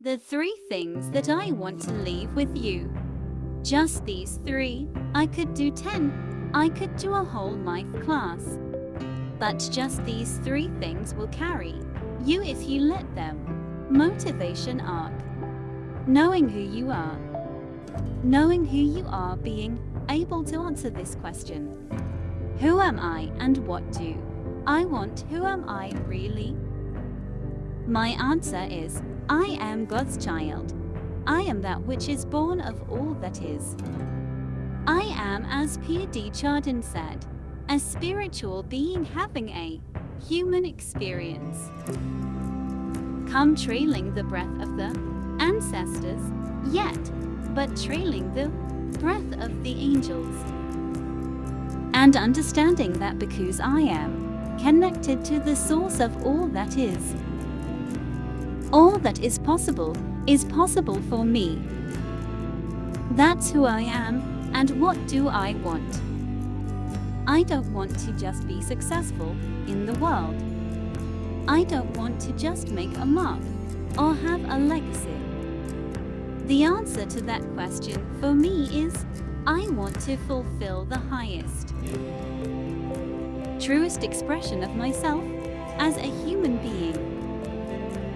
The 3 things that I want to leave with you. Just these 3. I could do 10. I could do a whole life class. But just these 3 things will carry you if you let them. Motivation arc. Knowing who you are. Knowing who you are, being able to answer this question. Who am I and what do I want? Who am I really? My answer is, I am God's child. I am that which is born of all that is. I am, as Pierre D. Chardin said, a spiritual being having a human experience. Come trailing the breath of the ancestors, yet, but trailing the breath of the angels. And understanding that because I am connected to the source of all that is possible for me. That's who I am, and what do I want? I don't want to just be successful in the world. I don't want to just make a mark or have a legacy. The answer to that question for me is, I want to fulfill the highest, truest expression of myself as a human being.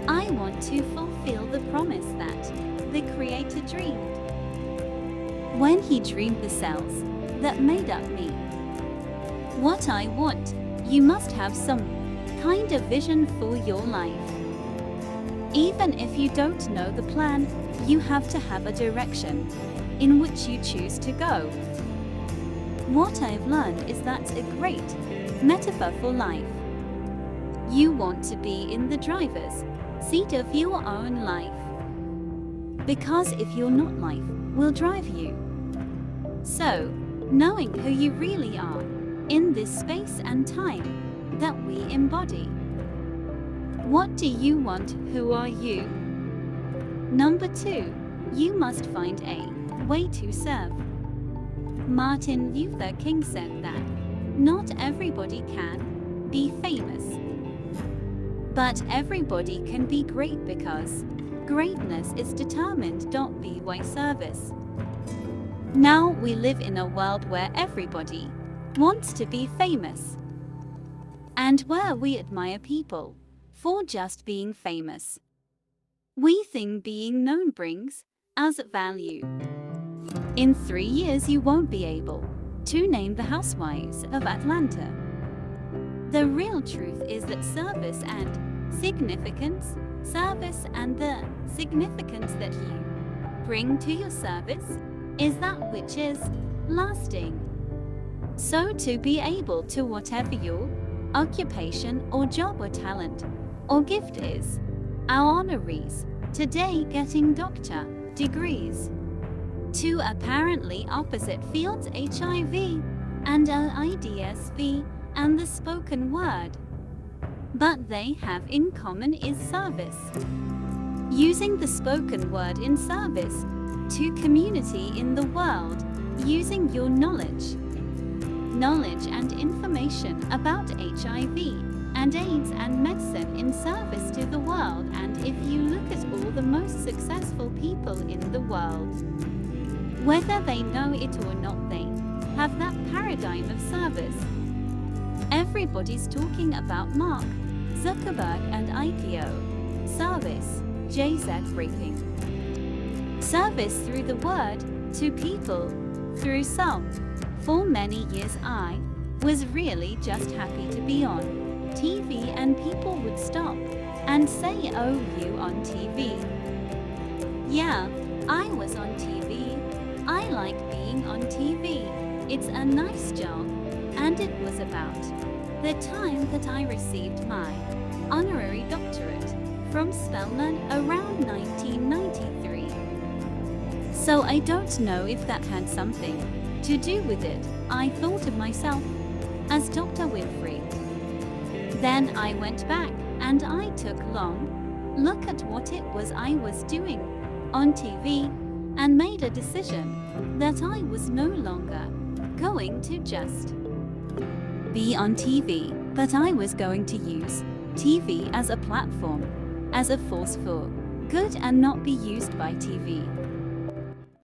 I want to fulfill the promise that the Creator dreamed when He dreamed the cells that made up me. What I want, you must have some kind of vision for your life. Even if you don't know the plan, you have to have a direction in which you choose to go. What I've learned is that's a great metaphor for life. You want to be in the driver's seat of your own life, because if you're not, life will drive you. So, knowing who you really are in this space and time that we embody. What do you want? Who are you? Number 2, you must find a way to serve. Martin Luther King said that not everybody can be famous, but everybody can be great, because greatness is determined by service. Now we live in a world where everybody wants to be famous, and where we admire people for just being famous. We think being known brings us value. In 3 years you won't be able to name the housewives of Atlanta. The real truth is that service and the significance that you bring to your service is that which is lasting. So to be able to, whatever your occupation or job or talent or gift is, our honorees today getting doctor degrees to apparently opposite fields, HIV and IDSV and the spoken word, but they have in common is service. Using the spoken word in service to community in the world, using your knowledge and information about HIV and AIDS and medicine in service to the world. And if you look at all the most successful people in the world, whether they know it or not, they have that paradigm of service. Everybody's talking about Mark Zuckerberg and IPO, service, JZ raping. Service through the word, to people, through song. For many years I was really just happy to be on TV, and people would stop and say, "Oh, you on TV?" Yeah, I was on TV. I like being on TV. It's a nice job, and it was about the time that I received my honorary doctorate from Spelman around 1993. So I don't know if that had something to do with it. I thought of myself as Dr. Winfrey. Then I went back and I took long look at what it was I was doing on TV and made a decision that I was no longer going to just be on TV, but I was going to use TV as a platform, as a force for good and not be used by TV.